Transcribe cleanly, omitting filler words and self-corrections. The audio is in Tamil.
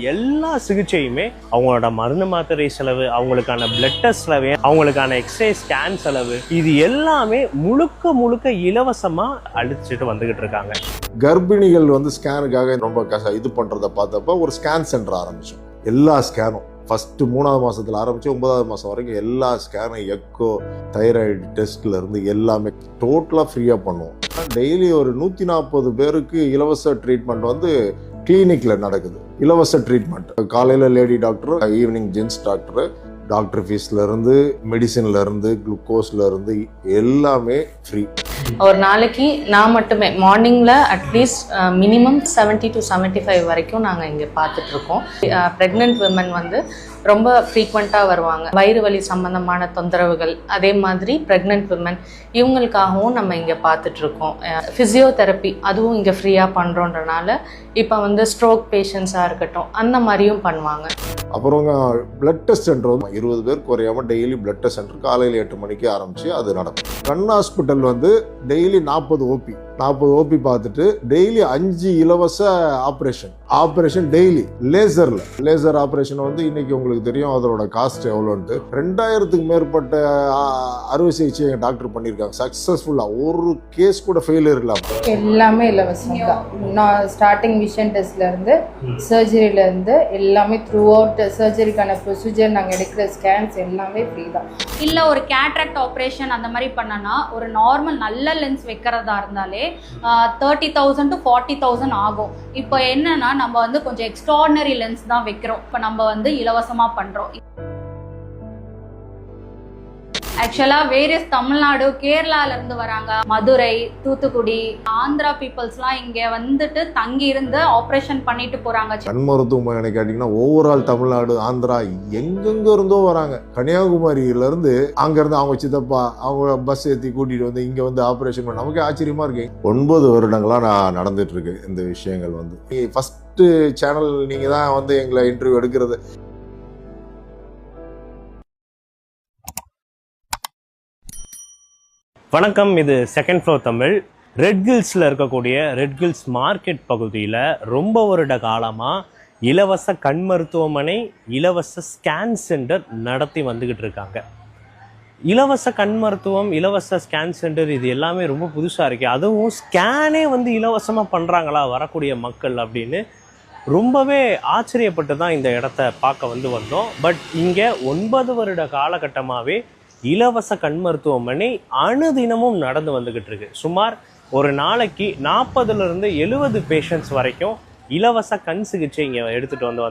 எல்லா சிகிச்சையுமே அவங்களோட மருந்து மாத்திரை செலவு, அவங்களுக்கான பிளட் டெஸ்ட் செலவு, அவங்களுக்கான எக்ஸ்ரே ஸ்கேன் செலவு, இது எல்லாமே முழுக்க முழுக்க இலவசமா அளிச்சுட்டு வந்துகிட்டு இருக்காங்க. கர்ப்பிணிகள் ஸ்கேனுக்காக ரொம்ப இது பண்றத பார்த்தப்ப ஒரு ஸ்கேன் சென்டர் ஆரம்பிச்சோம். எல்லா ஸ்கேனும் ஃபர்ஸ்ட் 3ஆவது மாசத்துல ஆரம்பிச்சு 9ஆவது மாசம் வரைக்கும் எல்லா ஸ்கேனும், எக்கோ, தைராய்டு டெஸ்ட்ல இருந்து எல்லாமே டோட்டலா ஃப்ரீயா பண்ணுவோம். டெய்லி ஒரு 140 பேருக்கு இலவச ட்ரீட்மெண்ட் கிளினிக்ல நடக்குது. இலவச ட்ரீட்மெண்ட் காலையில lady doctor, evening gents doctor. Doctor ஃபீஸ்ல இருந்து, மெடிசின்ல இருந்து, குளுக்கோஸ்ல இருந்து எல்லாமே ஃப்ரீ. ஒரு நாளைக்கு நான் மட்டுமே மார்னிங்ல அட்லீஸ்ட் மினிமம் 70 to 75 வரைக்கும் நாங்கள் இங்கே பார்த்துட்டு இருக்கோம். ப்ரெக்னென்ட் விமன் ரொம்ப ஃப்ரீக்வெண்ட்டாக வருவாங்க. வயிறு வலி சம்பந்தமான தொந்தரவுகள், அதே மாதிரி ப்ரெக்னென்ட் விமன் இவங்களுக்காகவும் நம்ம இங்கே பார்த்துட்ருக்கோம். ஃபிசியோதெரப்பி அதுவும் இங்கே ஃப்ரீயாக பண்ணுறோன்றனால இப்போ ஸ்ட்ரோக் பேஷண்ட்ஸாக இருக்கட்டும் அந்த மாதிரியும் பண்ணுவாங்க. அப்புறம் பிளட் டெஸ்ட் சென்டர் 20 பேர் குறையாம டெய்லி பிளட் டெஸ்ட் சென்டர் காலையில் 8 மணிக்கு ஆரம்பிச்சு அது நடக்கும். கண் ஹாஸ்பிட்டல் டெய்லி 40 ஓபி பார்த்துட்டு டெய்லி 5 இலவச ஆப்ரேஷன் டெய்லி. லேசர் ஆப்ரேஷன் இன்னைக்கு உங்களுக்கு தெரியும் அதோட காஸ்ட் எவ்வளோன்ட்டு. 2000க்கு மேற்பட்ட அறுவை சிகிச்சை டாக்டர் பண்ணியிருக்காங்க சக்சஸ்ஃபுல்லா. ஒரு கேஸ் கூட ஃபெயிலியர் இல்லாம எல்லாமே இலவசம் தான். நான் ஸ்டார்டிங் விஷன் டெஸ்ட்ல இருந்து சர்ஜரியில இருந்து எல்லாமே த்ரூ அவுட் சர்ஜரிக்கான ப்ரொசீஜர், நாங்கள் எடுக்கிற ஸ்கேன்ஸ் எல்லாமே ஃப்ரீ தான். இல்லை ஒரு கேட்ராக்ட் ஆப்ரேஷன் அந்த மாதிரி பண்ணனா ஒரு நார்மல் நல்ல லென்ஸ் வைக்கிறதா இருந்தாலே 30,000 to 40,000 ஆகும். இப்போ என்னன்னா நம்ம கொஞ்சம் எக்ஸ்ட்ராடினரி லென்ஸ் தான் வைக்கிறோம். இப்போ நம்ம இலவசமா பண்றோம். ஆக்சுவலாக வேரியஸ் தமிழ்நாடு, கேரளால இருந்து வராங்க, மதுரை, தூத்துக்குடி, ஆந்திரா பீப்புள்ஸ்லாம் இங்கே தங்கி இருந்து ஆப்ரேஷன் பண்ணிட்டு போறாங்க. கண் மருத்துவமனை கேட்டீங்கன்னா ஓவரால் தமிழ்நாடு, ஆந்திரா எங்கெங்க இருந்தோ வராங்க. கன்னியாகுமரியில இருந்து அங்கிருந்து அவங்க சித்தப்பா அவங்க பஸ் ஏற்றி கூட்டிட்டு இங்க ஆப்ரேஷன் பண்ண நமக்கு ஆச்சரியமா இருக்கு. 9 வருடங்களா நான் நடந்துட்டு இருக்கு இந்த விஷயங்கள். ஃபர்ஸ்ட் சேனல் நீங்க தான் எங்களை இன்டர்வியூ எடுக்கிறது. வணக்கம், இது செகண்ட் ஃப்ளோர் தமிழ். ரெட் ஹில்ஸில் இருக்கக்கூடிய ரெட் ஹில்ஸ் மார்க்கெட் பகுதியில் ரொம்ப வருட காலமாக இலவச கண் மருத்துவமனை, இலவச ஸ்கேன் சென்டர் நடத்தி வந்துக்கிட்டு இருக்காங்க. இலவச கண் மருத்துவம், இலவச ஸ்கேன் சென்டர், இது எல்லாமே ரொம்ப புதுசாக இருக்கு. அதுவும் ஸ்கேனே இலவசமாக பண்ணுறாங்களா வரக்கூடிய மக்கள் அப்படின்னு ரொம்பவே ஆச்சரியப்பட்டு தான் இந்த இடத்த பார்க்க வந்தோம். பட் இங்கே 9 வருட காலகட்டமாகவே இலவச கண் மருத்துவமனை அனுதினமும் நடந்து வந்துகிட்டு இருக்கு. சுமார் ஒரு நாளைக்கு 40 to 70 பேஷண்ட்ஸ் வரைக்கும் இலவச கண் சிகிச்சை இங்கே எடுத்துட்டு வந்து